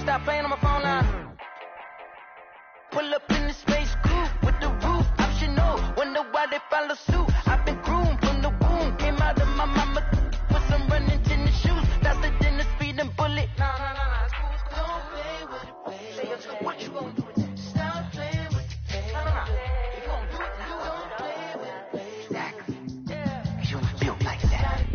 Stop playing on my phone now. Pull up in the space coupe with the roof optional. Wonder why they follow suit. I've been groomed from the womb. Came out of my mama with some running tennis shoes. Faster than the speeding bullet. Nah. Don't play with it, baby. What you gonna do with it? Stop playing with it, baby. Nah. If you gonna do it, don't play with it, baby. Exactly. Yeah. You ain't built like that.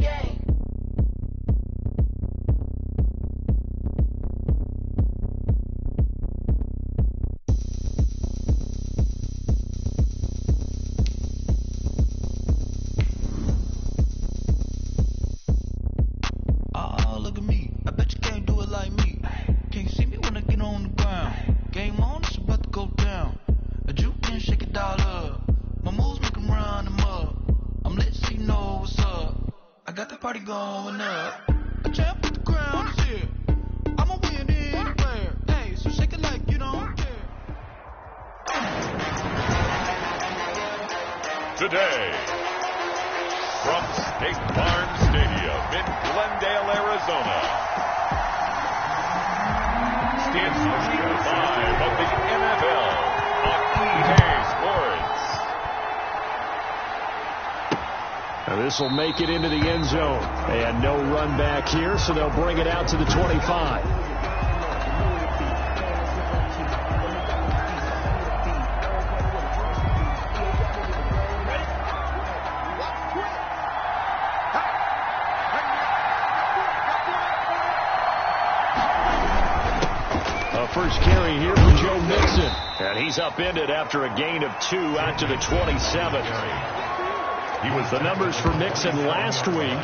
Going up, a champ with the crown is here. I'm a winning player. Hey, so shake it like you don't care. Today, from State Farm Stadium in Glendale, Arizona, it's live of the NFL on EA Sports. Now this will make it into the end zone. They had no run back here, so they'll bring it out to the 25. A first carry here for Joe Mixon. And he's upended after a gain of 2 out to the 27. He was the numbers for Mixon last week.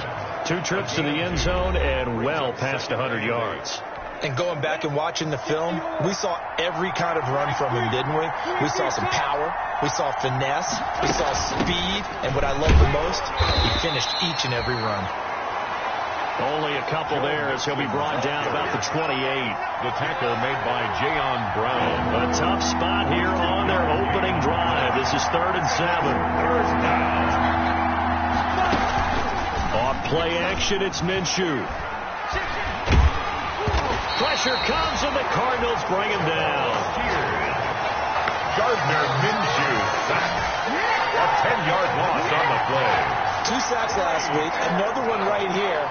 2 trips to the end zone and well past 100 yards. And going back and watching the film, we saw every kind of run from him, didn't we? We saw some power. We saw finesse. We saw speed. And what I love the most, he finished each and every run. Only a couple there as he'll be brought down about the 28. The tackle made by Jayon Brown. A tough spot here on their opening drive. This is 3rd and 7. First down. Off play action, it's Minshew. Pressure comes and the Cardinals bring him down. Gardner Minshew sacked. A 10-yard loss on the play. 2 sacks last week, another one right here.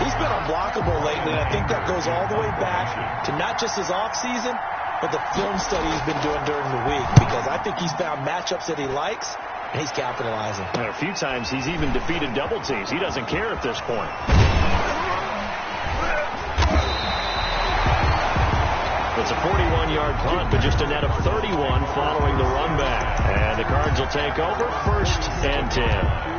He's been unblockable lately, and I think that goes all the way back to not just his offseason, but the film study he's been doing during the week, because I think he's found matchups that he likes, and he's capitalizing. And a few times he's even defeated double teams. He doesn't care at this point. It's a 41-yard punt, but just a net of 31 following the run back. And the Cards will take over 1st and 10.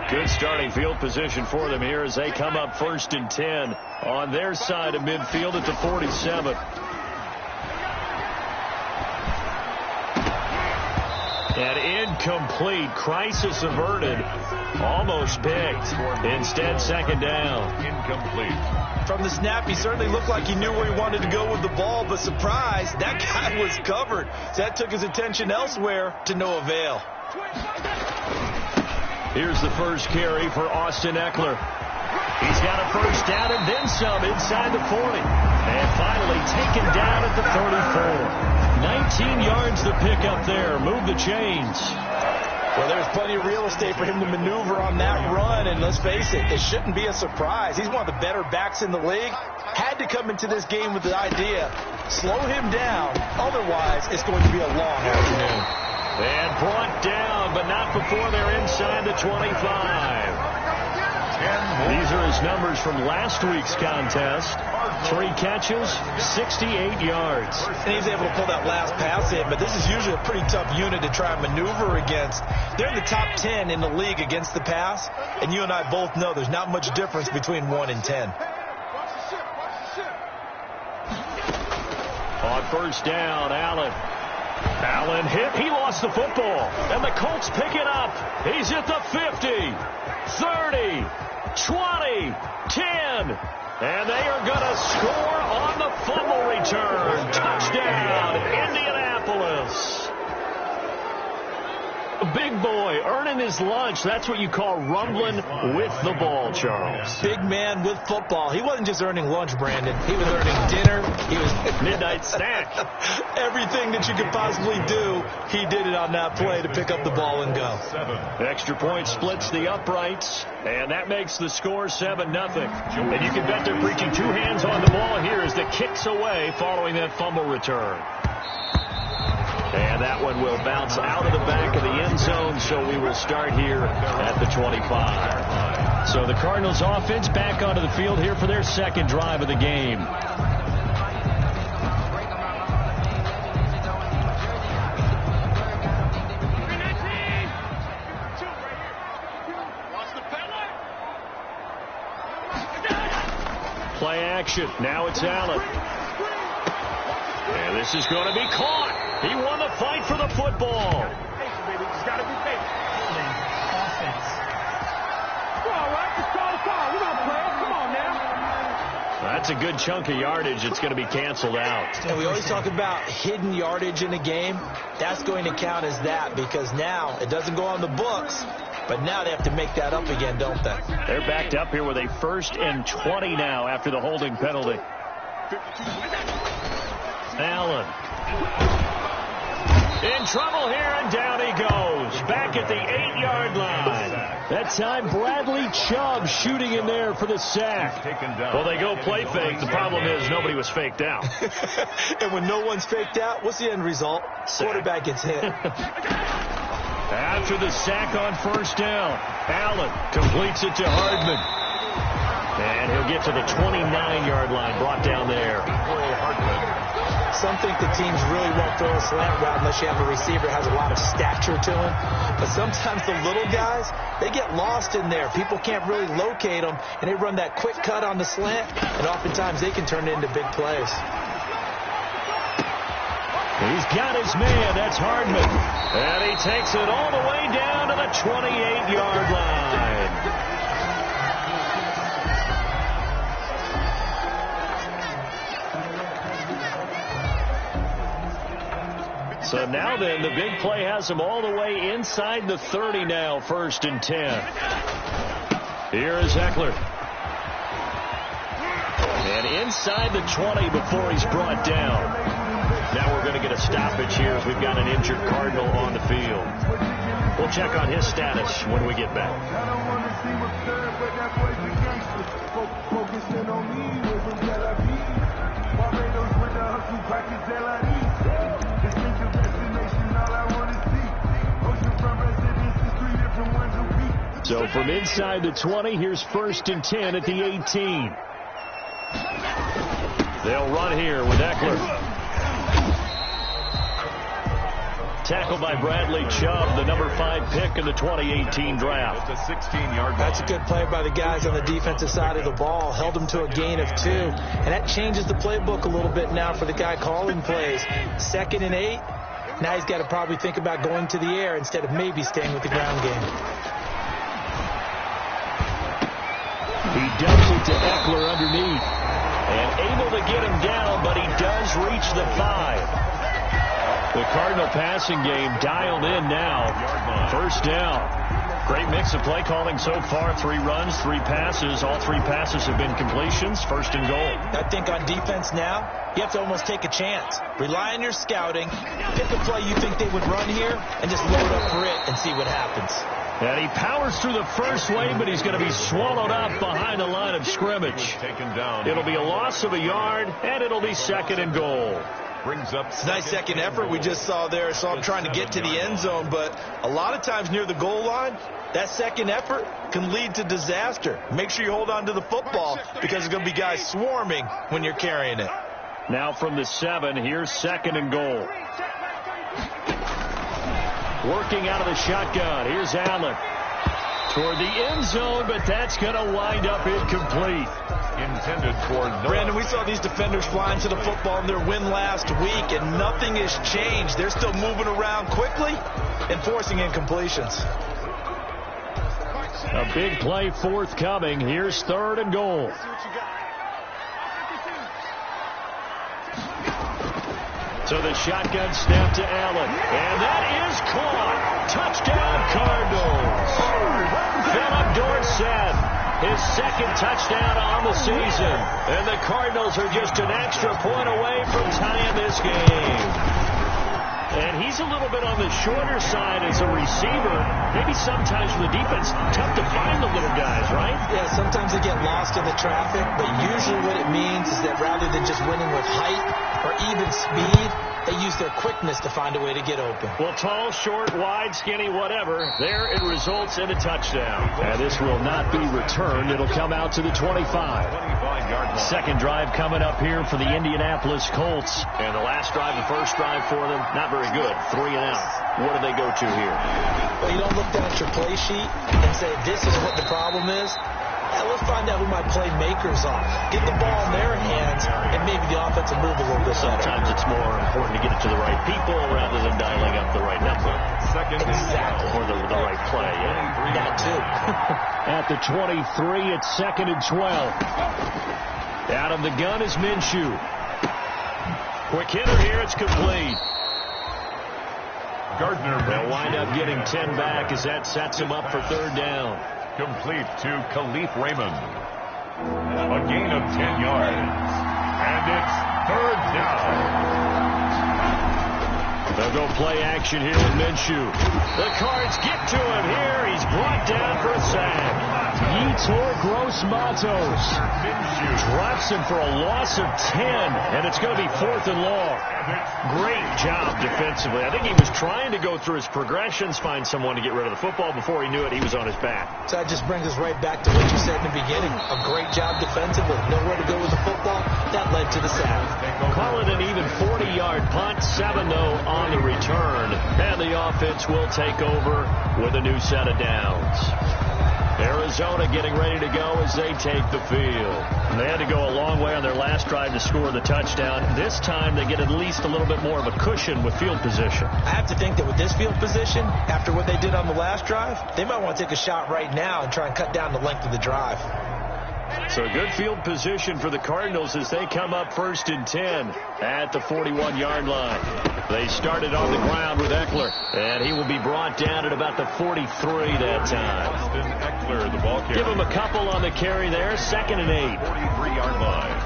Good starting field position for them here as they come up 1st and 10 on their side of midfield at the 47. And incomplete. Crisis averted. Almost picked. Instead, 2nd down. Incomplete. From the snap, he certainly looked like he knew where he wanted to go with the ball, but surprise, that guy was covered. So that took his attention elsewhere to no avail. Here's the first carry for Austin Eckler. He's got a first down and then some inside the 40. And finally taken down at the 34. 19 yards to pick up there. Move the chains. Well, there's plenty of real estate for him to maneuver on that run. And let's face it, it shouldn't be a surprise. He's one of the better backs in the league. Had to come into this game with the idea, slow him down. Otherwise, it's going to be a long afternoon. And brought down, but not before they're inside the 25. These are his numbers from last week's contest. 3 catches, 68 yards. And he's able to pull that last pass in, but this is usually a pretty tough unit to try and maneuver against. They're in the top 10 in the league against the pass, and you and I both know there's not much difference between 1 and 10. On first down, Allen hit. He lost the football. And the Colts pick it up. He's at the 50, 30, 20, 10. And they are going to score on the fumble return. Touchdown, Indianapolis. A big boy earning his lunch. That's what you call rumbling with the ball, Charles. Big man with football. He wasn't just earning lunch, Brandon. He was earning dinner. He was midnight snack. Everything that you could possibly do, he did it on that play to pick up the ball and go. Extra point splits the uprights, and that makes the score 7-0. And you can bet they're preaching two hands on the ball here as the kick's away following that fumble return. And that one will bounce out of the back of the end zone, so we will start here at the 25. So the Cardinals offense back onto the field here for their second drive of the game. Play action. Now it's Allen. And this is going to be caught. He won the fight for the football. It's got to be big. Offense. All right, just call the call. We're going to play it. Come on now. That's a good chunk of yardage. It's going to be canceled out. And we always talk about hidden yardage in a game. That's going to count as that because now it doesn't go on the books. But now they have to make that up again, don't they? They're backed up here with a 1st and 20 now after the holding penalty. Allen. In trouble here, and down he goes. Back at the 8-yard line. That time, Bradley Chubb shooting in there for the sack. Well, they go play fake. The problem is nobody was faked out. And when no one's faked out, what's the end result? Sack. Quarterback gets hit. After the sack on 1st down, Allen completes it to Hardman. And he'll get to the 29-yard line, brought down there. Some think the teams really won't throw a slant route unless you have a receiver that has a lot of stature to him. But sometimes the little guys, they get lost in there. People can't really locate them, and they run that quick cut on the slant, and oftentimes they can turn it into big plays. He's got his man. That's Hardman. And he takes it all the way down to the 28-yard line. So now then, the big play has him all the way inside the 30 now, 1st and 10. Here is Eckler. And inside the 20 before he's brought down. Now we're going to get a stoppage here as we've got an injured Cardinal on the field. We'll check on his status when we get back. So from inside the 20, here's 1st and 10 at the 18. They'll run here with Eckler. Tackled by Bradley Chubb, the number 5 pick in the 2018 draft. It's a 16-yard. That's a good play by the guys on the defensive side of the ball. Held them to a gain of 2. And that changes the playbook a little bit now for the guy calling plays. 2nd and 8. Now he's got to probably think about going to the air instead of maybe staying with the ground game. He dumps it to Eckler underneath. And able to get him down, but he does reach the 5. The Cardinal passing game dialed in now. 1st down. Great mix of play calling so far. 3 runs, 3 passes. All 3 passes have been completions. 1st and goal. I think on defense now, you have to almost take a chance. Rely on your scouting. Pick a play you think they would run here and just load up for it and see what happens. And he powers through the first wave, but he's going to be swallowed up behind the line of scrimmage. It'll be a loss of a yard, and it'll be 2nd and goal. Brings up nice second effort we just saw there. Saw him trying to get to the end zone, but a lot of times near the goal line, that second effort can lead to disaster. Make sure you hold on to the football because there's going to be guys swarming when you're carrying it. Now from the 7, here's 2nd and goal. Working out of the shotgun. Here's Allen. Toward the end zone, but that's going to wind up incomplete. Intended for Brandon, we saw these defenders flying to the football in their win last week, and nothing has changed. They're still moving around quickly and forcing incompletions. A big play forthcoming. Here's 3rd and goal. So the shotgun snap to Allen. And that is caught. Touchdown, Cardinals. Philip Dorsett, his second touchdown on the season. And the Cardinals are just an extra point away from tying this game. And he's a little bit on the shorter side as a receiver. Maybe sometimes for the defense, tough to find the little guys, right? Yeah, sometimes they get lost in the traffic, but usually what it means is that rather than just winning with height or even speed, they use their quickness to find a way to get open. Well, tall, short, wide, skinny, whatever, there it results in a touchdown. And this will not be returned. It'll come out to the 25. Second drive coming up here for the Indianapolis Colts. And the last drive, the first drive for them, not very good. 3 and out. What do they go to here? Well, you don't look down at your play sheet and say, this is what the problem is. Yeah, let's find out who my playmakers are. Get the ball in their hands, and maybe the offense will move a little bit better. Sometimes it's more important to get it to the right people rather than dialing up the right number. Exactly. Or the right play. Yeah. That too. At the 23, it's 2nd and 12. Out of the gun is Minshew. Quick hitter here, it's complete. Gardner They'll wind up getting 10 back as that sets him up for third down. complete to Khalif Raymond. A gain of 10 yards. And it's third down. They'll go play action here with Minshew. The Cards get to him here. He's brought down for a sack. Yetur Gross-Matos drops him for a loss of 10, and it's going to be 4th and long. Great job defensively. I think he was trying to go through his progressions, find someone to get rid of the football. Before he knew it, he was on his back. So that just brings us right back to what you said in the beginning. A great job defensively. Nowhere to go with the football. That led to the sack. Call it an even 40-yard punt. 7, though, on the return. And the offense will take over with a new set of downs. Arizona getting ready to go as they take the field. And they had to go a long way on their last drive to score the touchdown. This time they get at least a little bit more of a cushion with field position. I have to think that with this field position, after what they did on the last drive, they might want to take a shot right now and try and cut down the length of the drive. So good field position for the Cardinals as they come up 1st and 10 at the 41-yard line. They started on the ground with Eckler, and he will be brought down at about the 43 that time. Austin Eckler, the ball carrier. Give him a couple on the carry there. 2nd and 8. 43-yard line.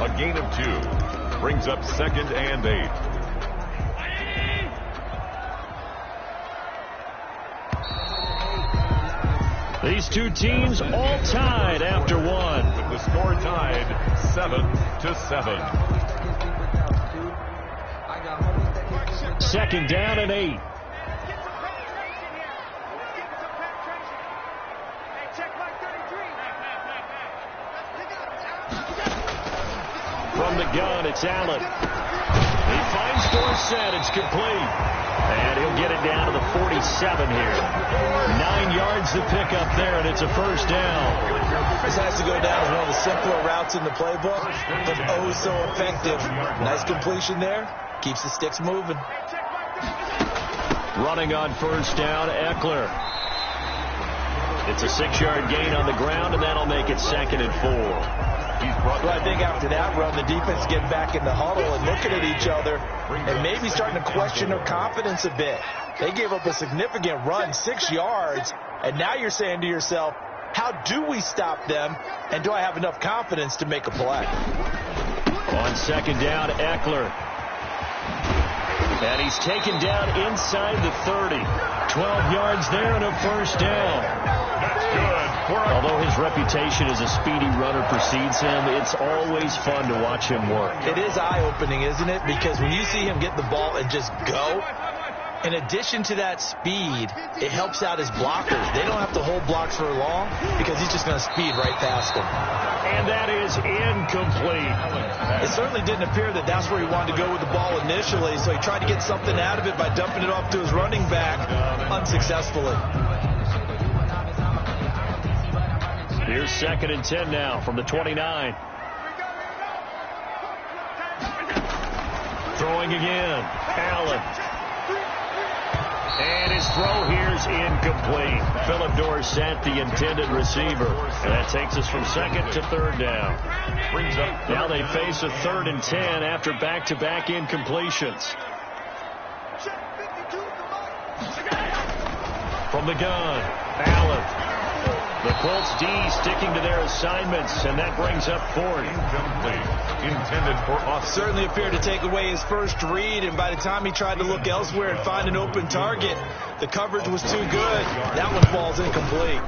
A gain of 2. Brings up 2nd and 8. These two teams all tied after 1. With the score tied 7-7. 2nd down and 8. From the gun, it's Allen. He finds Dorsett. It's complete. And he'll get it down to the 47 here. 9 yards to pick up there, and it's a 1st down. This has to go down as one of the simpler routes in the playbook, but oh so effective. Nice completion there. Keeps the sticks moving. Running on 1st down, Eckler. It's a 6-yard gain on the ground, and that'll make it 2nd and 4. Well, I think after that run, the defense getting back in the huddle and looking at each other and maybe starting to question their confidence a bit. They gave up a significant run, 6 yards, and now you're saying to yourself, how do we stop them, and do I have enough confidence to make a play? On 2nd down, Eckler. And he's taken down inside the 30. 12 yards there and a 1st down. That's good. Although his reputation as a speedy runner precedes him, it's always fun to watch him work. It is eye-opening, isn't it? Because when you see him get the ball and just go, in addition to that speed, it helps out his blockers. They don't have to hold blocks for long because he's just going to speed right past them. And that is incomplete. It certainly didn't appear that that's where he wanted to go with the ball initially, so he tried to get something out of it by dumping it off to his running back unsuccessfully. Here's 2nd and 10 now from the 29. Throwing again. Allen. And his throw here's incomplete. Phillip Dorsett, the intended receiver. And that takes us from second to third down. Brings up Now they face a 3rd and 10 after back-to-back incompletions. From the gun, Allen. The Colts D sticking to their assignments, and that brings up 4th. incomplete. Intended for off. Certainly appeared to take away his first read, and by the time he tried to look elsewhere and find an open target, the coverage was too good. That one falls incomplete.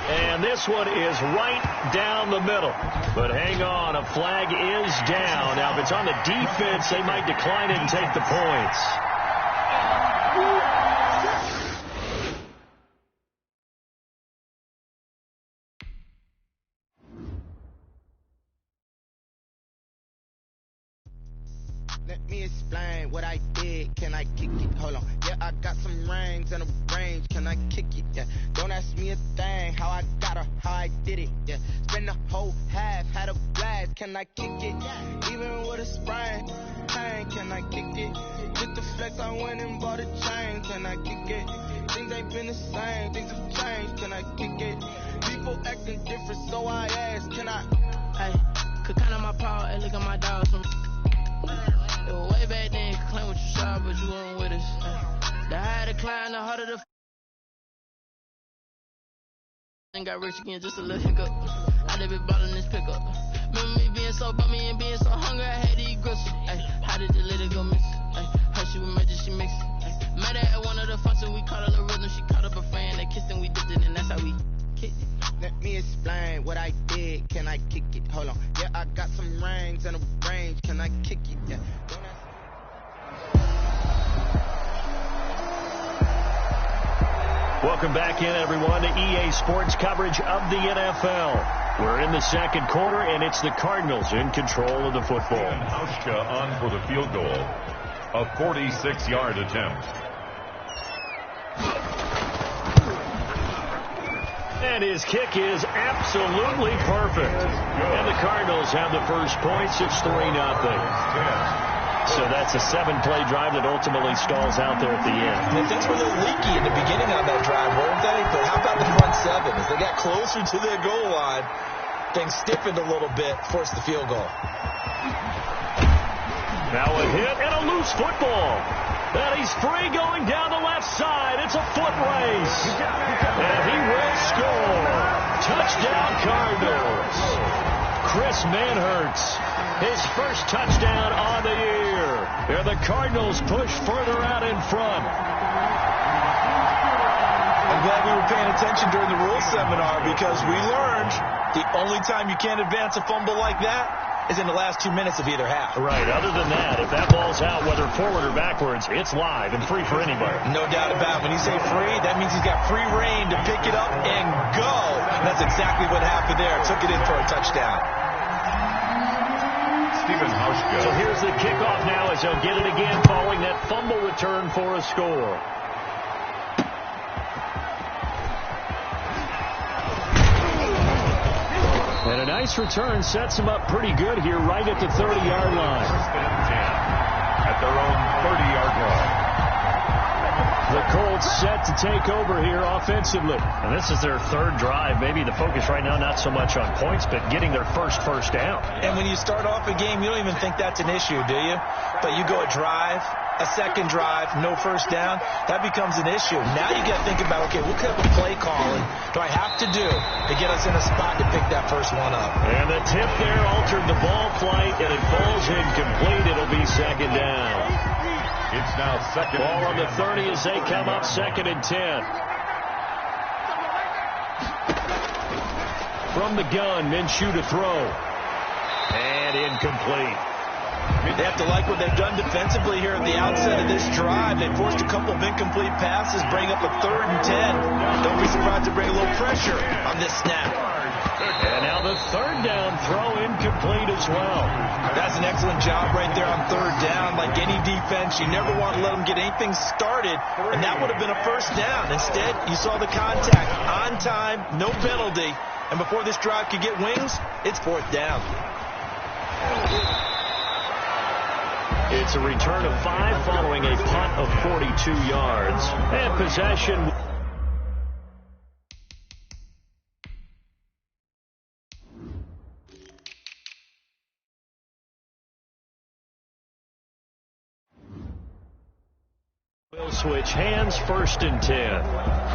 And this one is right down the middle. But hang on, a flag is down. Now, if it's on the defense, they might decline it and take the points. Let me explain what I did. Can I kick it? Hold on. Yeah, I got some rings and a range. Can I kick it? Yeah. Don't ask me a thing. How I got her, how I did it. Yeah. Spend the whole half, had a blast. Can I kick it? Even with a sprain. Hey, can I kick it? Just the flex, I went and bought a chain. Can I kick it? Things ain't been the same. Things have changed. Can I kick it? People acting different, so I ask. Can I? Hey, could count on my power and look at my dogs from. Way back then, you could claim what you saw, but you weren't with us. The higher the climb, the harder the and got rich again, just a little hiccup. I did be ballin' this pickup. Remember me being so bummy and being so hungry, I had to eat gristle. How did the lady go miss? How she was magic, she mixed it. Met her at one of the functions, we caught her the rhythm, she caught up a friend, they kissed and we dipped it, and that's how we kicked it. Let me explain what I did. Can I kick it? Hold on. Yeah, I got some rings and a range. Can I kick it? Yeah. Don't ask. Welcome back in, everyone, to EA Sports coverage of the NFL. We're in the second quarter, and it's the Cardinals in control of the football. And Hauschka on for the field goal. A 46-yard attempt. And his kick is absolutely perfect. And the Cardinals have the first points. It's 3-0. So that's a 7-play drive that ultimately stalls out there at the end. And things were a little leaky in the beginning on that drive, weren't they? But how about the front seven? As they got closer to their goal line, things stiffened a little bit, forced the field goal. Now a hit and a loose football. And he's free going down the left side. It's a foot race. And he will score. Touchdown Cardinals. Chris Manhertz, his first touchdown on the year. And the Cardinals push further out in front. I'm glad we were paying attention during the rules seminar because we learned the only time you can't advance a fumble like that is in the last 2 minutes of either half. Right. Other than that, if that ball's out, whether forward or backwards, it's live and free for anybody. No doubt about it. When you say free, that means he's got free reign to pick it up and go. And that's exactly what happened there. Took it in for a touchdown. Stephen Hauschka. So here's the kickoff now as they'll get it again following that fumble return for a score. And a nice return sets them up pretty good here right at the 30-yard line. At their own 30-yard line. The Colts set to take over here offensively. And this is their third drive. Maybe the focus right now not so much on points, but getting their first down. And when you start off a game, you don't even think that's an issue, do you? But you go a drive, a second drive, no first down, that becomes an issue. Now you got to think about, okay, what kind of play calling do I have to do to get us in a spot to pick that first one up? And the tip there altered the ball flight, and it falls incomplete. It'll be second down. It's now second. Ball on the 30 as they come up, 2nd and 10. From the gun, Minshew to throw. And incomplete. They have to like what they've done defensively here at the outset of this drive. They forced a couple of incomplete passes, bring up a 3rd and 10. Don't be surprised to bring a little pressure on this snap. And now the 3rd down throw incomplete as well. That's an excellent job right there on 3rd down. Like any defense, you never want to let them get anything started, and that would have been a first down. Instead, you saw the contact on time, no penalty, and before this drive could get wings, it's 4th down. It's a return of 5 following a punt of 42 yards. And possession. We'll switch hands, 1st and 10.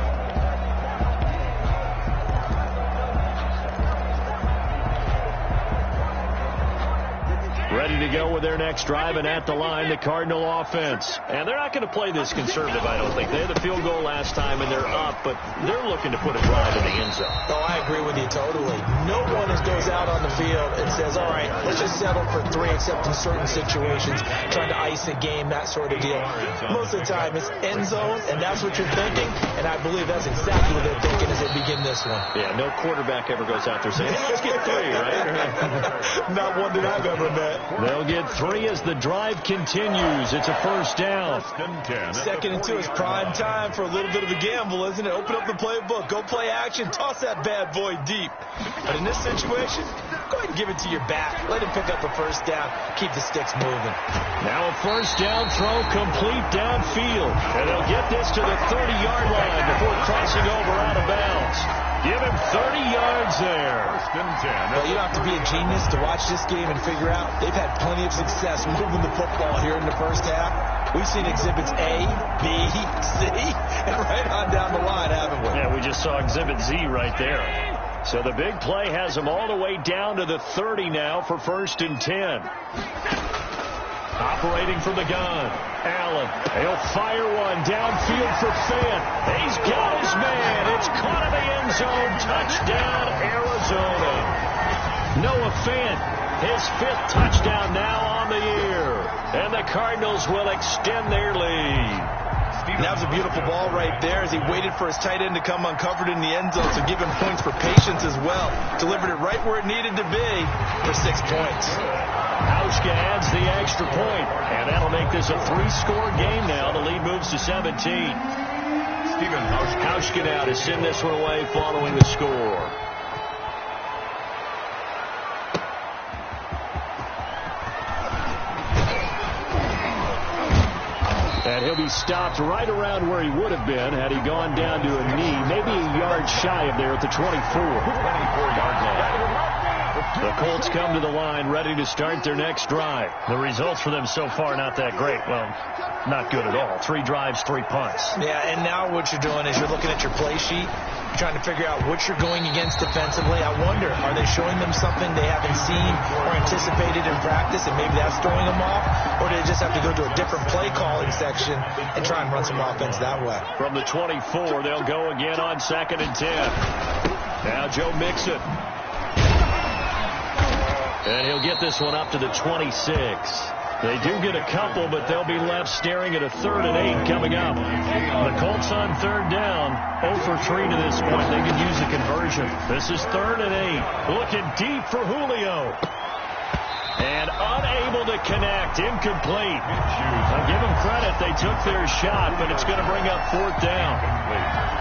Ready to go with their next drive, and at the line, the Cardinal offense. And they're not going to play this conservative, I don't think. They had the field goal last time, and they're up, but they're looking to put a drive in the end zone. Oh, I agree with you totally. No one goes out on the field and says, all right, let's just settle for 3, except in certain situations, trying to ice a game, that sort of deal. Most of the time, it's end zone, and that's what you're thinking, and I believe that's exactly what they're thinking as they begin this one. Yeah, no quarterback ever goes out there saying, hey, let's get 3, right? Not one that I've ever met. They'll get 3 as the drive continues. It's a 1st down. 2nd and 2 is prime time for a little bit of a gamble, isn't it? Open up the playbook. Go play action. Toss that bad boy deep. But in this situation, go ahead and give it to your back. Let him pick up a 1st down. Keep the sticks moving. Now a 1st down throw complete downfield. And they'll get this to the 30-yard line before crossing over out of bounds. Give him 30 yards there. 1st and 10. Well, you don't have to be a genius to watch this game and figure out they've had plenty of success moving the football here in the 1st half. We've seen exhibits A, B, C, and right on down the line, haven't we? Yeah, we just saw exhibit Z right there. So the big play has them all the way down to the 30 now for 1st and 10. Operating from the gun, Allen. He'll fire one downfield for Fant. He's got his man. It's caught in the end zone. Touchdown, Arizona. Noah Fant, his 5th touchdown now on the year. And the Cardinals will extend their lead. That was a beautiful ball right there as he waited for his tight end to come uncovered in the end zone, so give him points for patience as well. Delivered it right where it needed to be for 6 points. Hauschka adds the extra point, and that'll make this a 3-score game now. The lead moves to 17. Stephen Hauschka now to send this one away following the score. And he'll be stopped right around where he would have been had he gone down to a knee, maybe a yard shy of there at the 24-yard line. The Colts come to the line ready to start their next drive. The results for them so far not that great. Well, not good at all. 3 drives, 3 punts. Yeah, and now what you're doing is you're looking at your play sheet, trying to figure out what you're going against defensively. I wonder, are they showing them something they haven't seen or anticipated in practice, and maybe that's throwing them off? Or do they just have to go to a different play calling section and try and run some offense that way? From the 24, they'll go again on 2nd and 10. Now Joe Mixon. And he'll get this one up to the 26. They do get a couple, but they'll be left staring at a 3rd and 8 coming up. The Colts on 3rd down, 0 for 3 to this point. They could use a conversion. This is 3rd and 8. Looking deep for Julio. And unable to connect. Incomplete. I'll give them credit. They took their shot, but it's going to bring up 4th down.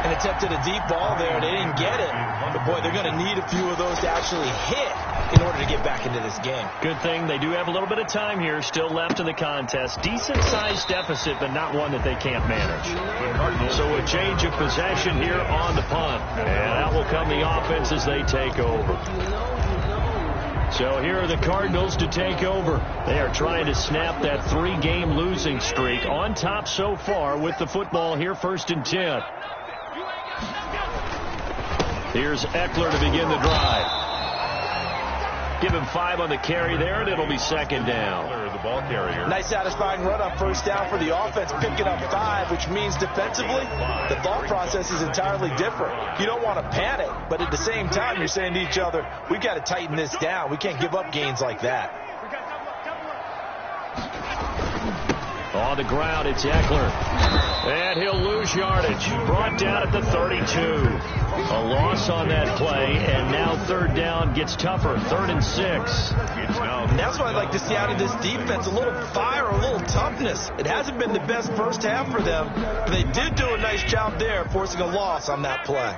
And attempted a deep ball there. They didn't get it. But, boy, they're going to need a few of those to actually hit in order to get back into this game. Good thing they do have a little bit of time here still left in the contest. Decent-sized deficit, but not one that they can't manage. So a change of possession here on the punt. And out will come the offense as they take over. So here are the Cardinals to take over. They are trying to snap that 3-game losing streak. On top so far with the football here, 1st and 10. Here's Eckler to begin the drive. Give him 5 on the carry there, and it'll be 2nd down. The ball carrier. Nice satisfying run on 1st down for the offense, picking up 5, which means defensively, the thought process is entirely different. You don't want to panic, but at the same time, you're saying to each other, we've got to tighten this down. We can't give up gains like that. On the ground, it's Eckler. And he'll lose yardage. Brought down at the 32. A loss on that play, and now 3rd down gets tougher. 3rd and 6. And that's what I'd like to see out of this defense, a little fire, a little toughness. It hasn't been the best 1st half for them, but they did do a nice job there, forcing a loss on that play.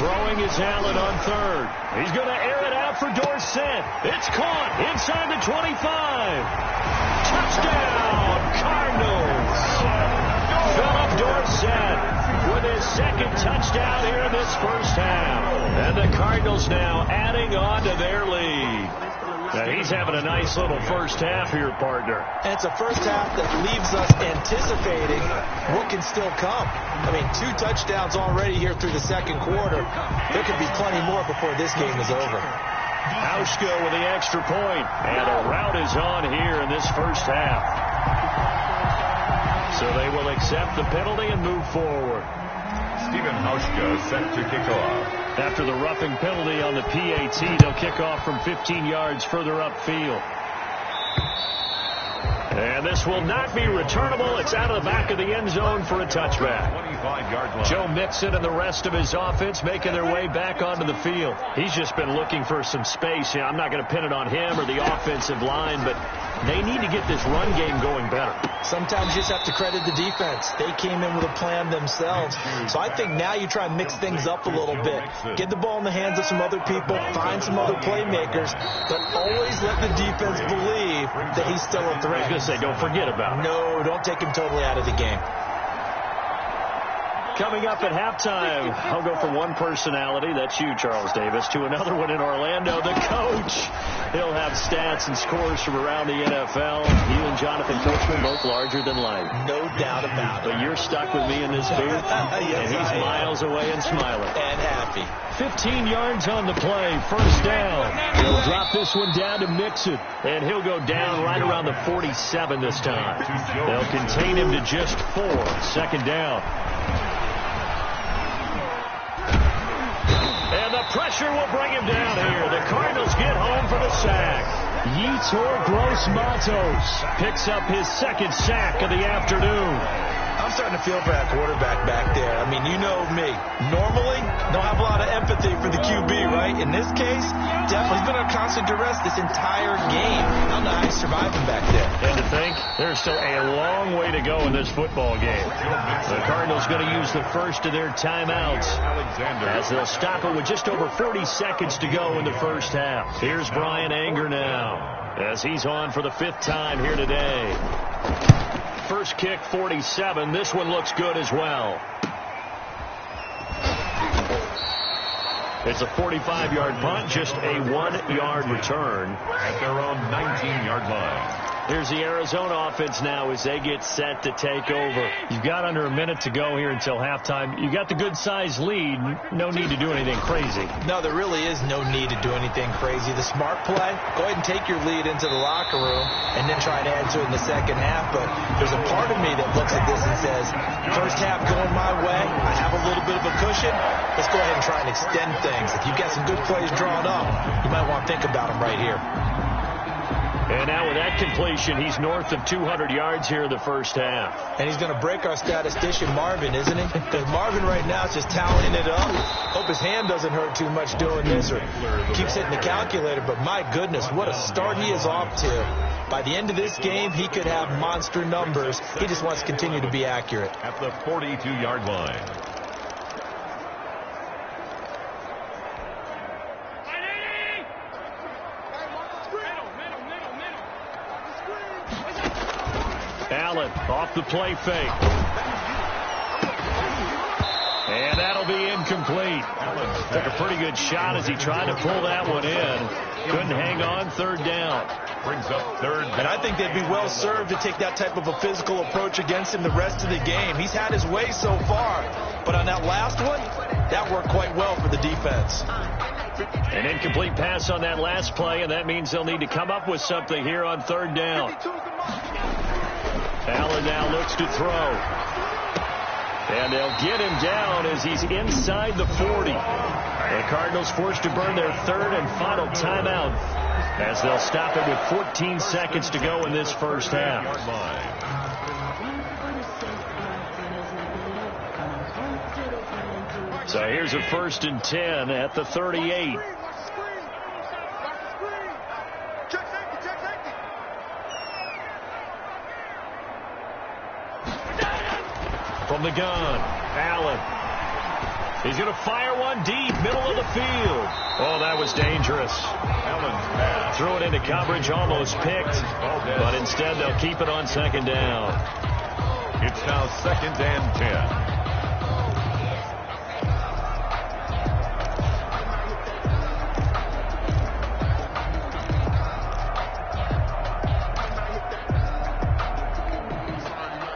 Throwing is Allen on third. He's going to air it out for Dorsett. It's caught inside the 25. Touchdown, Cardinals. Philip Dorsett with his second touchdown here in this first half. And the Cardinals now adding on to their lead. Now he's having a nice little first half here, partner. And it's a first half that leaves us anticipating what can still come. I mean, 2 touchdowns already here through the second quarter. There could be plenty more before this game is over. Hauschka with the extra point. And a rout is on here in this first half. So they will accept the penalty and move forward. Stephen Hauschka set to kick off. After the roughing penalty on the PAT, they'll kick off from 15 yards further upfield. And this will not be returnable. It's out of the back of the end zone for a touchback. 25-yard line. Joe Mixon and the rest of his offense making their way back onto the field. He's just been looking for some space. I'm not going to pin it on him or the offensive line, but they need to get this run game going better. Sometimes you just have to credit the defense. They came in with a plan themselves. So I think now you try and mix things up a little bit. Get the ball in the hands of some other people, find some other playmakers, but always let the defense believe that he's still a threat. I was going to say, don't forget about it. No, don't take him totally out of the game. Coming up at halftime, I'll go from one personality, that's you, Charles Davis, to another one in Orlando, the coach. He'll have stats and scores from around the NFL. You and Jonathan Coachman both larger than life. No doubt about it. But you're stuck with me in this booth, yes, and he's miles away and smiling. And happy. 15 yards on the play, first down. He'll drop this one down to Mixon, and he'll go down right around the 47 this time. They'll contain him to just 4, second down. And the pressure will bring him down here. The Cardinals get home for the sack. Yetur Gross-Matos picks up his second sack of the afternoon. I'm starting to feel for that quarterback back there. I mean, you know me. Normally, don't have a lot of empathy for the QB, right? In this case, definitely he's been under constant duress this entire game. I don't know how he's surviving back there. And to think, there's still a long way to go in this football game. The Cardinals going to use the first of their timeouts as they'll stop it with just over 40 seconds to go in the first half. Here's Brian Anger now as he's on for the 5th time here today. First kick, 47. This one looks good as well. It's a 45-yard punt, just a 1-yard return At their own 19-yard line. Here's the Arizona offense now as they get set to take over. You've got under a minute to go here until halftime. You got the good-sized lead. No need to do anything crazy. No, there really is no need to do anything crazy. The smart play, go ahead and take your lead into the locker room and then try and add to it in the second half. But there's a part of me that looks at this and says, first half going my way, I have a little bit of a cushion. Let's go ahead and try and extend things. If you've got some good plays drawn up, you might want to think about them right here. And now with that completion, he's north of 200 yards here in the first half. And he's going to break our statistician, Marvin, isn't he? Because Marvin right now is just tallying it up. Hope his hand doesn't hurt too much doing this or keeps hitting the calculator. But my goodness, what a start he is off to. By the end of this game, he could have monster numbers. He just wants to continue to be accurate. At the 42-yard line. Allen off the play fake. And that'll be incomplete. Took a pretty good shot as he tried to pull that one in. Couldn't hang on, third down. Brings up third down. And I think they'd be well served to take that type of a physical approach against him the rest of the game. He's had his way so far. But on that last one, that worked quite well for the defense. An incomplete pass on that last play, and that means they'll need to come up with something here on third down. Allen now looks to throw. And they'll get him down as he's inside the 40. The Cardinals forced to burn their third and final timeout as they'll stop it with 14 seconds to go in this first half. So here's a 1st and 10 at the 38. From the gun, Allen He's going to fire one deep, middle of the field. Oh, that was dangerous. Threw it into coverage, almost picked, but instead they'll keep it on second down. It's now 2nd and 10.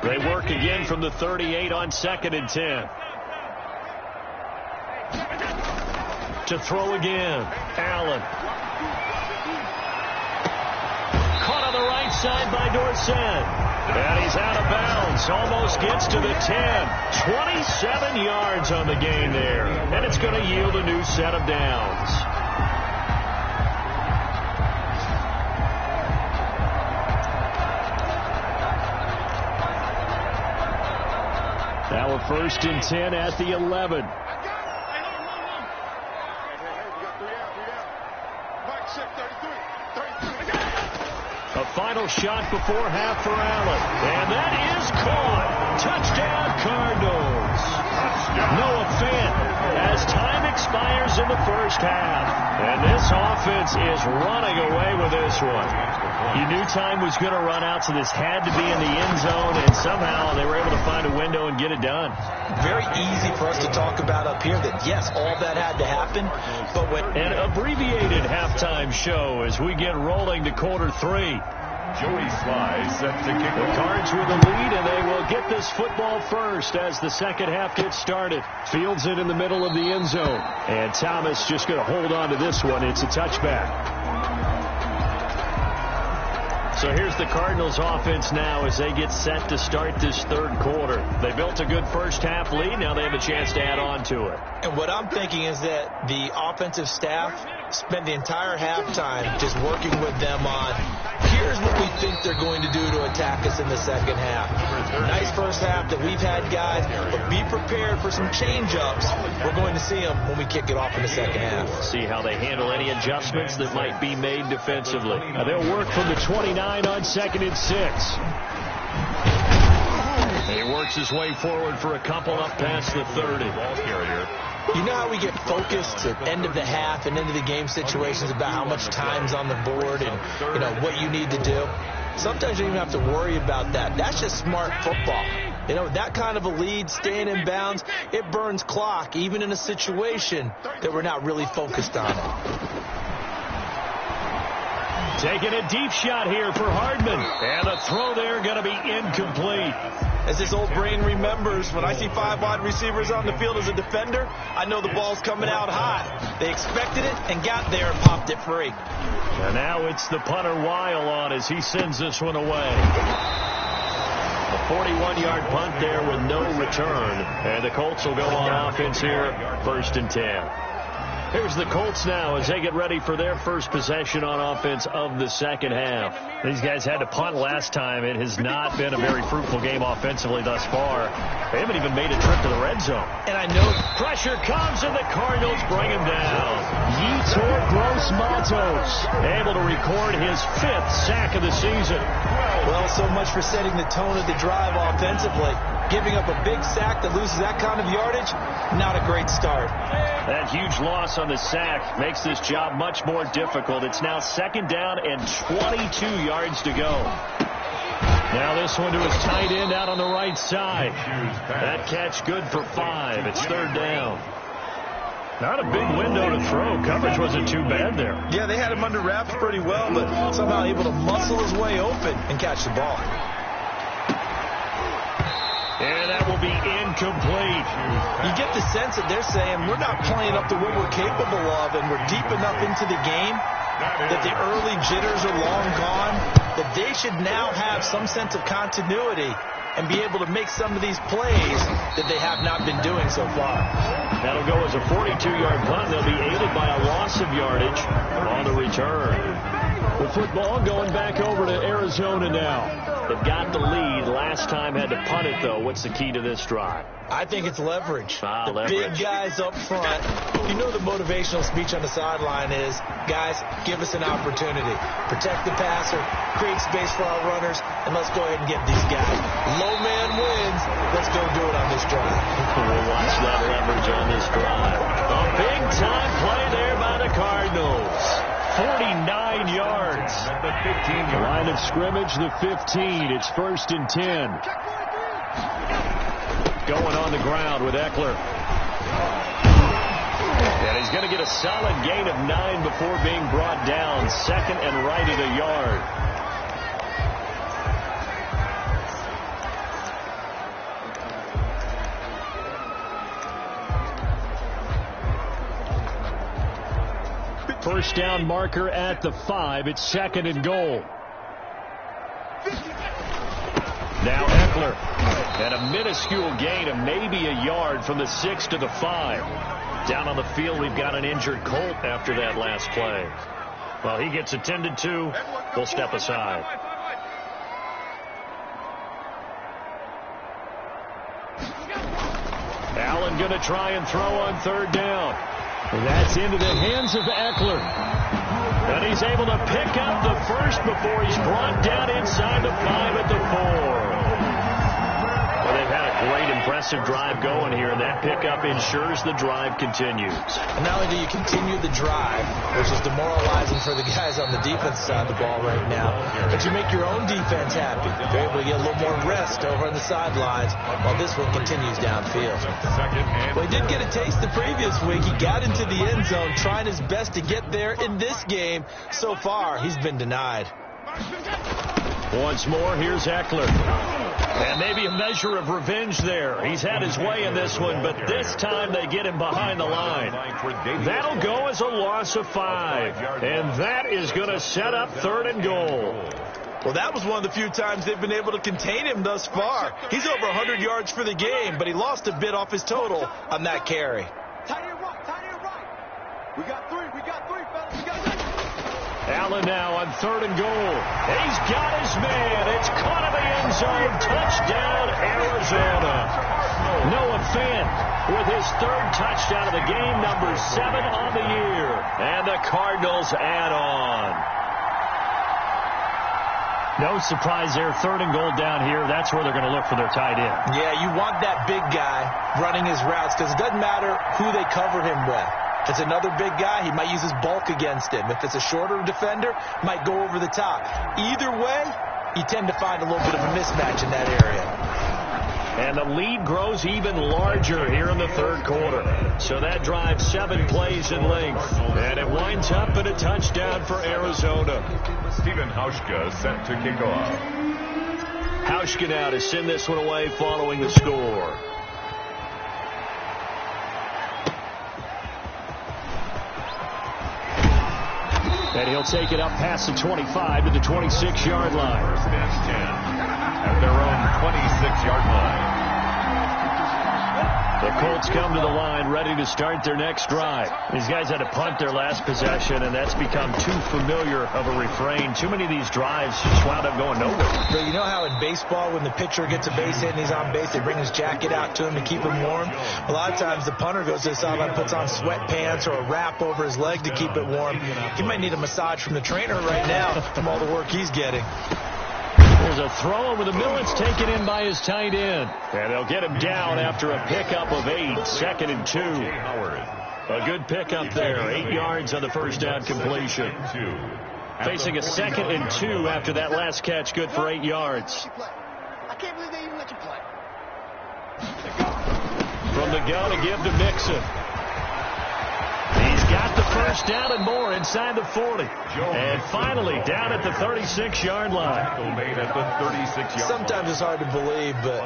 They work again from the 38 on 2nd and 10. To throw again. Allen. Caught on the right side by Dorsett. And he's out of bounds. Almost gets to the 10. 27 yards on the gain there. And it's going to yield a new set of downs. Now a 1st and 10 at the 11. A final shot before half for Allen. And that is caught. Touchdown, Cardinals. Noah Fant as time expires in the first half. And this offense is running away with this one. You knew time was going to run out, so this had to be in the end zone, and somehow they were able to find a window and get it done. Very easy for us to talk about up here that, yes, all that had to happen. But when an abbreviated halftime show as we get rolling to quarter 3. Joey Sly set to kick. The Cards with the lead, and they will get this football first as the second half gets started. Fields it in the middle of the end zone. And Thomas just going to hold on to this one. It's a touchback. So here's the Cardinals offense now as they get set to start this third quarter. They built a good first half lead. Now they have a chance to add on to it. And what I'm thinking is that the offensive staff spent the entire halftime just working with them on, here's what we think they're going to do to attack us in the second half. Nice first half that we've had, guys, but be prepared for some change-ups. We're going to see them when we kick it off in the second half. See how they handle any adjustments that might be made defensively. They'll work from the 29 on 2nd and 6. He works his way forward for a couple up past the 30. Ball carrier. You know how we get focused at end of the half and into the game situations about how much time's on the board and, you know, what you need to do? Sometimes you don't even have to worry about that. That's just smart football. You know, that kind of a lead, staying in bounds, it burns clock, even in a situation that we're not really focused on it. Taking a deep shot here for Hardman. And the throw there going to be incomplete. As this old brain remembers, when I see 5 wide receivers on the field as a defender, I know the ball's coming out hot. They expected it and got there and popped it free. And now it's the punter Weil on as he sends this one away. A 41-yard punt there with no return. And the Colts will go on offense here, 1st and 10. Here's the Colts now as they get ready for their first possession on offense of the second half. These guys had to punt last time. It has not been a very fruitful game offensively thus far. They haven't even made a trip to the red zone. And I know pressure comes and the Cardinals bring him down. Yetur Gross-Matos able to record his 5th sack of the season. Well, so much for setting the tone of the drive offensively. Giving up a big sack that loses that kind of yardage, not a great start. That huge loss on the sack makes this job much more difficult. It's now 2nd down and 22 yards to go. Now this one to his tight end out on the right side. That catch good for 5. It's 3rd down. Not a big window to throw. Coverage wasn't too bad there. Yeah, they had him under wraps pretty well, but somehow able to muscle his way open and catch the ball. And that will be incomplete. You get the sense that they're saying we're not playing up to what we're capable of, and we're deep enough into the game that the early jitters are long gone, that they should now have some sense of continuity and be able to make some of these plays that they have not been doing so far. That'll go as a 42-yard punt. They'll be aided by a loss of yardage on the return. The football going back over to Arizona now. They've got the lead. Last time had to punt it, though. What's the key to this drive? I think it's leverage. Leverage. Big guys up front. You know the motivational speech on the sideline is, guys, give us an opportunity. Protect the passer, create space for our runners, and let's go ahead and get these guys. Low man wins. Let's go do it on this drive. We'll watch that leverage on this drive. 15-yard line of scrimmage, the 15. It's 1st and 10. Going on the ground with Eckler. And he's going to get a solid gain of 9 before being brought down. 2nd and right at a yard. First down marker at the 5. It's 2nd and goal. Now Eckler. And a minuscule gain of maybe a yard from the 6 to the 5. Down on the field, we've got an injured Colt after that last play. Well, he gets attended to. We'll step aside. Allen going to try and throw on 3rd down. That's into the hands of Eckler. And he's able to pick up the first before he's brought down inside the 5 at the 4. Well, they've had a great, impressive drive going here, and that pickup ensures the drive continues. And not only do you continue the drive, which is demoralizing for the guys on the defense side of the ball right now, but you make your own defense happy. They're able to get a little more rest over on the sidelines while this one continues downfield. Well, he did get a taste the previous week. He got into the end zone trying his best to get there. In this game, so far, he's been denied. Once more, here's Eckler. And maybe a measure of revenge there. He's had his way in this one, but this time they get him behind the line. That'll go as a loss of 5. And that is going to set up 3rd and goal. Well, that was one of the few times they've been able to contain him thus far. He's over 100 yards for the game, but he lost a bit off his total on that carry. Tight end right, tight end right. We got 3, fellas. We got 3. Allen now on 3rd and goal. He's got his man. It's caught in the end zone. Touchdown, Arizona. Noah Fant with his 3rd touchdown of the game, number 7 on the year. And the Cardinals add on. No surprise there. 3rd and goal down here. That's where they're going to look for their tight end. Yeah, you want that big guy running his routes because it doesn't matter who they cover him with. If it's another big guy, he might use his bulk against him. If it's a shorter defender, might go over the top. Either way, you tend to find a little bit of a mismatch in that area. And the lead grows even larger here in the 3rd quarter. So that drives 7 plays in length. And it winds up in a touchdown for Arizona. Stephen Hauschka set to kick off. Hauschka now to send this one away following the score. And he'll take it up past the 25 to the 26-yard line. 1st and 10 at their own 26-yard line. The Colts come to the line ready to start their next drive. These guys had to punt their last possession, and that's become too familiar of a refrain. Too many of these drives just wound up going nowhere. So you know how in baseball, when the pitcher gets a base hit and he's on base, they bring his jacket out to him to keep him warm? A lot of times the punter goes to the sideline, puts on sweatpants or a wrap over his leg to keep it warm. He might need a massage from the trainer right now from all the work he's getting. There's a throw over the middle. It's taken in by his tight end. And they'll get him down after a pickup of 8. 2nd and 2. A good pickup there. 8 yards on the first down completion. Facing a 2nd and 2 after that last catch. Good for 8 yards. I can't believe they even let you play. From the gun to give to Mixon. He's got the first down and more inside the 40. And finally down at the 36-yard line. Sometimes it's hard to believe, but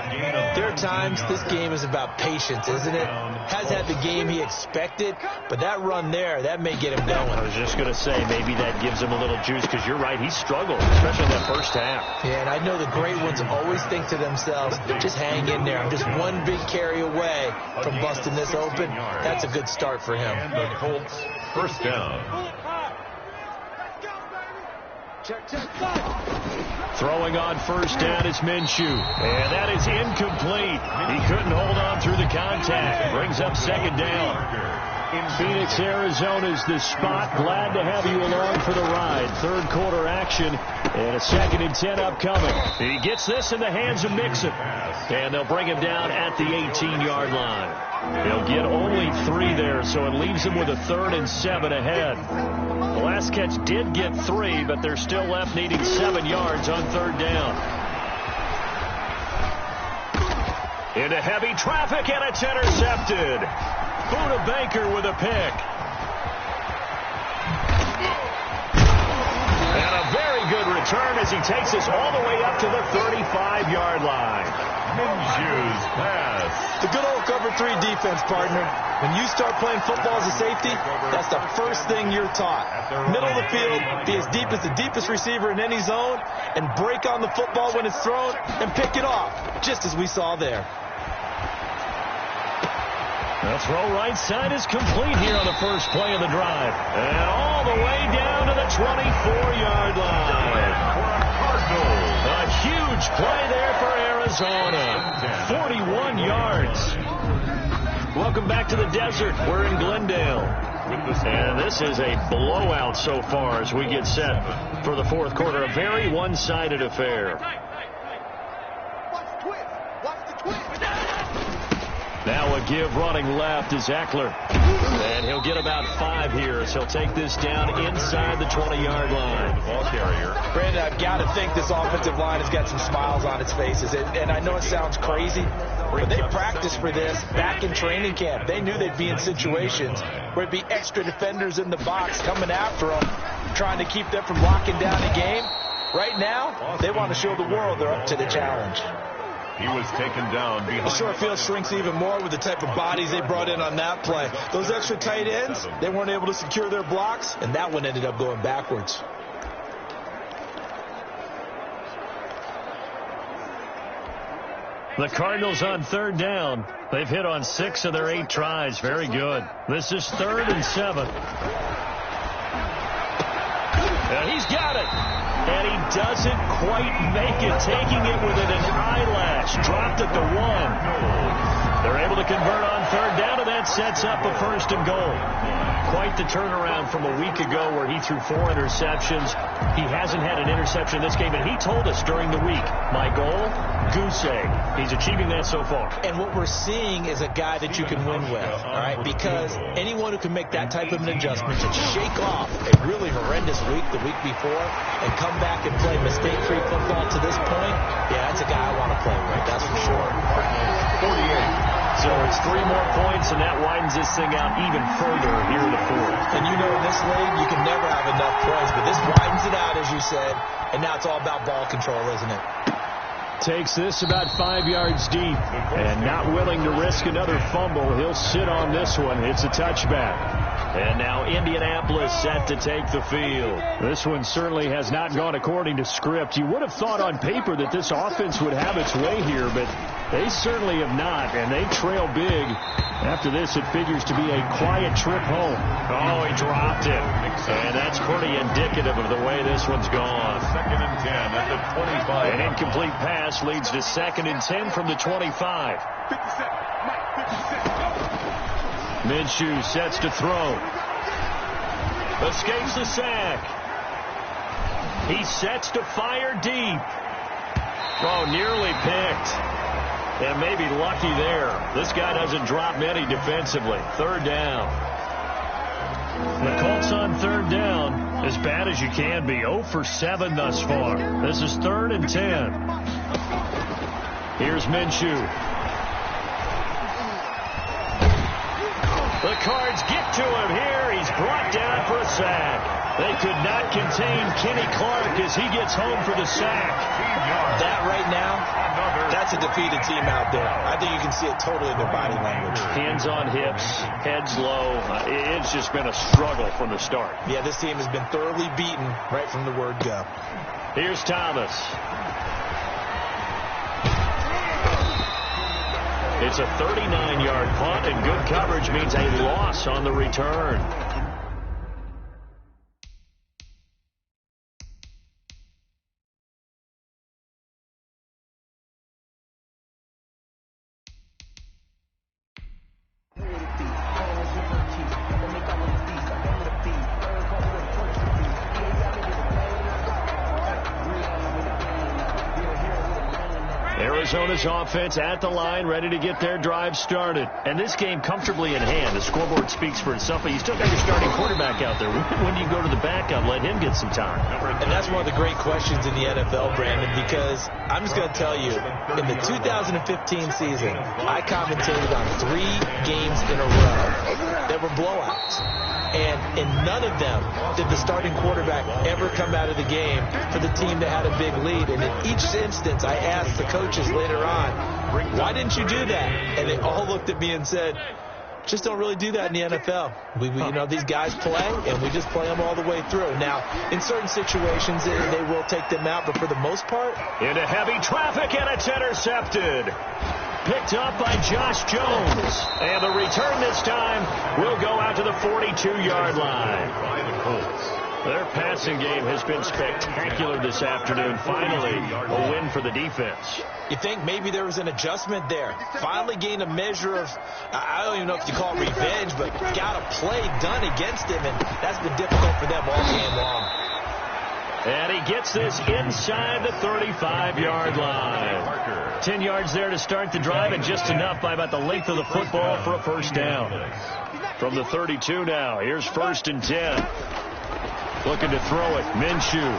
there are times this game is about patience, isn't it? Has had the game he expected, but that run there, that may get him going. I was just going to say, maybe that gives him a little juice, because you're right, he struggled, especially in that first half. Yeah, and I know the great ones always think to themselves, just hang in there. I'm just one big carry away from busting this open. That's a good start for him. And the Colts, first down. Throwing on first down is Minshew. And that is incomplete. He couldn't hold on through the contact. Brings up 2nd down. In Phoenix, Arizona's the spot. Glad to have you along for the ride. 3rd quarter action And a 2nd and 10 upcoming. He gets this in the hands of Mixon. And they'll bring him down at the 18-yard line. He'll get only 3 there, so it leaves him with a 3rd and 7 ahead. The last catch did get 3, but they're still left needing 7 yards on 3rd down. Into heavy traffic, and it's intercepted. Buda Baker with a pick. And a very good return as he takes us all the way up to the 35-yard line. Minshew's pass. The good old cover 3 defense, partner. When you start playing football as a safety, that's the first thing you're taught. Middle of the field, be as deep as the deepest receiver in any zone, and break on the football when it's thrown and pick it off, just as we saw there. The throw right side is complete here on the first play of the drive. And all the way down to the 24-yard line. A huge play there for Arizona. 41 yards. Welcome back to the desert. We're in Glendale. And this is a blowout so far as we get set for the 4th quarter. A very one-sided affair. Now a give running left is Eckler. And he'll get about 5 here, so he'll take this down inside the 20-yard line. The ball carrier. Brandon, I've got to think this offensive line has got some smiles on its faces. And I know it sounds crazy, but they practiced for this back in training camp. They knew they'd be in situations where it'd be extra defenders in the box coming after them, trying to keep them from locking down the game. Right now, they want to show the world they're up to the challenge. He was taken down behind. The short field shrinks even more with the type of bodies they brought in on that play. Those extra tight ends, they weren't able to secure their blocks, and that one ended up going backwards. The Cardinals on 3rd down. They've hit on 6 of their 8 tries. Very good. This is 3rd and 7. And he's got it. And he doesn't quite make it, taking it within an eyelash. Dropped at the 1. They're able to convert on 3rd down, and that sets up a 1st and goal. Quite the turnaround from a week ago where he threw 4 interceptions. He hasn't had an interception this game, and he told us during the week, my goal, goose egg. He's achieving that so far. And what we're seeing is a guy that you can win with, all right? Because anyone who can make that type of an adjustment to shake off a really horrendous week the week before and come back and play mistake-free football to this point, yeah, that's a guy I want to play with, that's for sure. 48. So it's 3 more points, and that widens this thing out even further here in the 4th. And you know in this league, you can never have enough points, but this widens it out, as you said, and now it's all about ball control, isn't it? Takes this about 5 yards deep, and not willing to risk another fumble. He'll sit on this one. It's a touchback. And now Indianapolis set to take the field. This one certainly has not gone according to script. You would have thought on paper that this offense would have its way here, but they certainly have not, and they trail big. After this, it figures to be a quiet trip home. Oh, he dropped it. And that's pretty indicative of the way this one's gone. 2nd and 10 at the 25. An incomplete pass leads to 2nd and 10 from the 25. 57. Minshew sets to throw. Escapes the sack. He sets to fire deep. Oh, nearly picked. And maybe lucky there. This guy doesn't drop many defensively. 3rd down. The Colts on 3rd down. As bad as you can be. 0 for 7 thus far. This is 3rd and 10. Here's Minshew. The Cards get to him here. He's brought down for a sack. They could not contain Kenny Clark as he gets home for the sack. That right now, that's a defeated team out there. I think you can see it totally in their body language. Hands on hips, heads low. It's just been a struggle from the start. Yeah, this team has been thoroughly beaten right from the word go. Here's Thomas. It's a 39-yard punt, and good coverage means a loss on the return. Arizona's offense at the line, ready to get their drive started. And this game comfortably in hand. The scoreboard speaks for itself, but you still got your starting quarterback out there. When do you go to the backup, let him get some time? And that's one of the great questions in the NFL, Brandon, because I'm just going to tell you, in the 2015 season, I commentated on 3 games in a row that were blowouts. And in none of them did the starting quarterback ever come out of the game for the team that had a big lead. And in each instance, I asked the coaches later on, why didn't you do that? And they all looked at me and said, just don't really do that in the NFL. You know, these guys play, and we just play them all the way through. Now, in certain situations, they will take them out, but for the most part. Into heavy traffic, and it's intercepted. Picked up by Josh Jones. And the return this time will go out to the 42-yard line. Their passing game has been spectacular this afternoon. Finally, a win for the defense. You think maybe there was an adjustment there. Finally gained a measure of, I don't even know if you call it revenge, but got a play done against him, and that's been difficult for them all game long. And he gets this inside the 35-yard line. 10 yards there to start the drive, and just enough by about the length of the football for a first down. From the 32 now, here's 1st and 10. Looking to throw it, Minshew.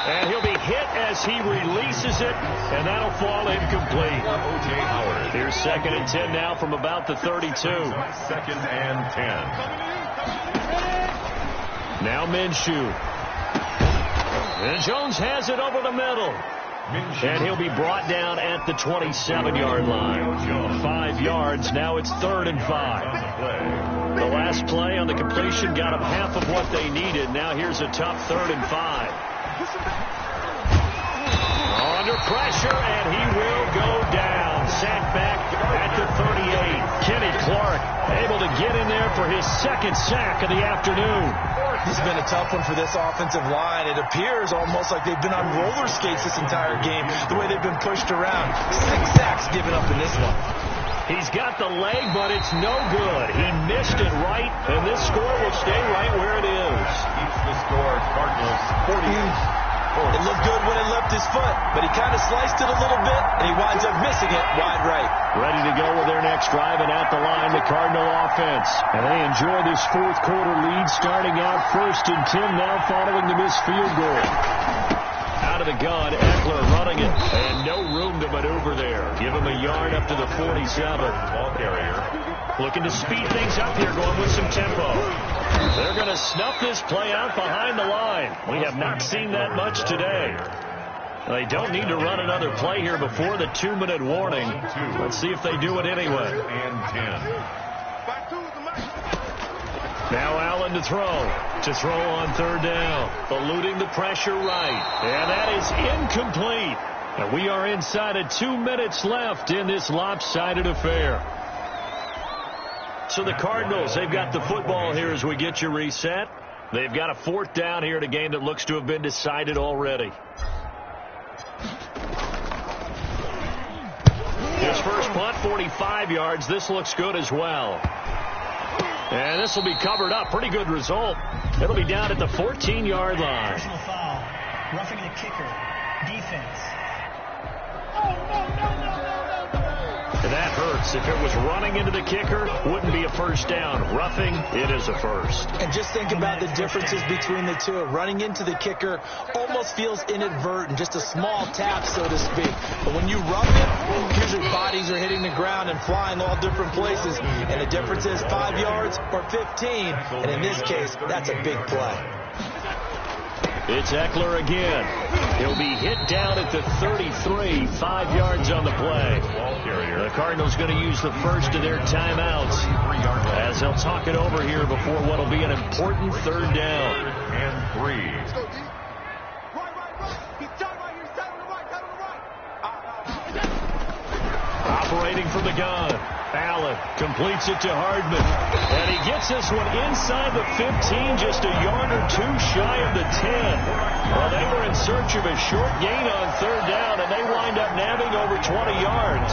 And he'll be hit as he releases it, and that'll fall incomplete. Here's 2nd and 10 now from about the 32. 2nd and 10. Now Minshew. And Jones has it over the middle. And he'll be brought down at the 27-yard line. 5 yards. Now it's 3rd and 5. The last play on the completion got them half of what they needed. Now here's a tough 3rd and 5. Under pressure, and he will go down. Sacked back at the 38. Kenny Clark able to get in there for his 2nd sack of the afternoon. This has been a tough one for this offensive line. It appears almost like they've been on roller skates this entire game, the way they've been pushed around. 6 sacks given up in this one. He's got the leg, but it's no good. He missed it right, and this score will stay right where it is. Keeps the score, Cardinals 48. It looked good when it left his foot, but he kind of sliced it a little bit, and he winds up missing it wide right. Ready to go with their next drive, and at the line, the Cardinal offense. And they enjoy this 4th quarter lead, starting out 1st and 10 now following the missed field goal. Out of the gun, Eckler running it, and no room to maneuver there. Give him a yard up to the 47. Ball carrier. Looking to speed things up here, going with some tempo. They're going to snuff this play out behind the line. We have not seen that much today. They don't need to run another play here before the 2-minute warning. Let's see if they do it anyway. 3rd and 10. Now Allen to throw on 3rd down. Eluding the pressure right. And that is incomplete. And we are inside of 2 minutes left in this lopsided affair. So the Cardinals, they've got the football here as we get you reset. They've got a 4th down here in a game that looks to have been decided already. His first punt, 45 yards. This looks good as well. And this will be covered up. Pretty good result. It'll be down at the 14-yard line. Personal foul. Roughing the kicker. Defense. And that hurts. If it was running into the kicker, wouldn't be a first down. Roughing, it is a first. And just think about the differences between the two. Running into the kicker almost feels inadvertent, just a small tap, so to speak. But when you rough it, usually bodies are hitting the ground and flying all different places. And the difference is 5 yards or 15. And in this case, that's a big play. It's Eckler again. He'll be hit down at the 33, 5 yards on the play. The Cardinals going to use the first of their timeouts as they'll talk it over here before what will be an important 3rd down. And 3. Operating from the gun. Allen completes it to Hardman. And he gets this one inside the 15, just a yard or 2 shy of the 10. Well, they were in search of a short gain on 3rd down, and they wind up nabbing over 20 yards.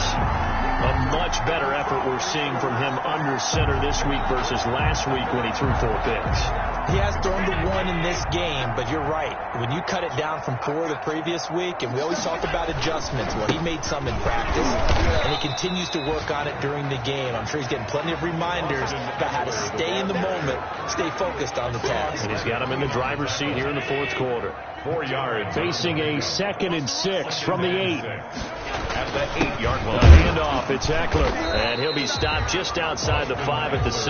A much better effort we're seeing from him under center this week versus last week when he threw 4 picks. He has thrown the one in this game, but you're right. When you cut it down from 4 the previous week, and we always talk about adjustments, well, he made some in practice, and he continues to work on it during the game. I'm sure he's getting plenty of reminders about how to stay in the moment, stay focused on the task. And he's got him in the driver's seat here in the fourth quarter. 4 yards. Facing a 2nd and 6 from the 8. At the 8-yard line. Handoff, it's Eckler. And he'll be stopped just outside the 5 at the 6.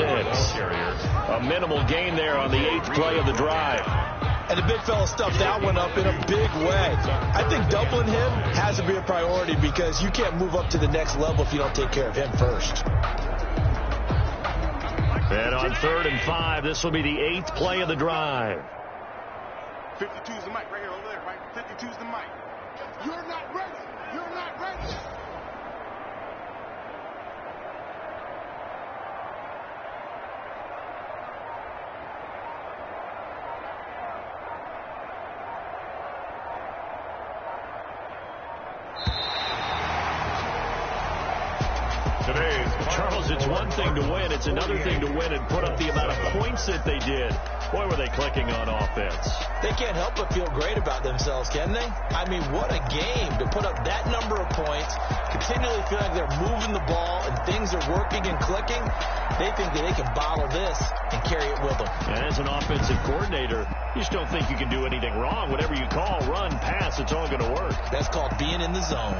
A minimal gain there on the 8th play of the drive. And the big fella stuffed that one up in a big way. I think doubling him has to be a priority because you can't move up to the next level if you don't take care of him first. And on 3rd and 5, this will be the 8th play of the drive. 52's the mic right here over there, right? 52's the mic. You're not ready. You're not ready. Charles, it's one thing to win. It's another thing to win and put up the amount of points that they did. Boy, were they clicking on offense. They can't help but feel great about themselves, can they? I mean, what a game to put up that number of points, continually feel like they're moving the ball and things are working and clicking. They think that they can bottle this and carry it with them. And as an offensive coordinator, you just don't think you can do anything wrong. Whatever you call, run, pass, it's all going to work. That's called being in the zone.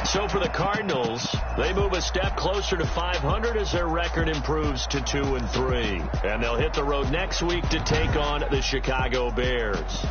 So for the Cardinals, they move a step closer to 500 as their record improves to 2-3. And they'll hit the road next week to take on the Chicago Bears.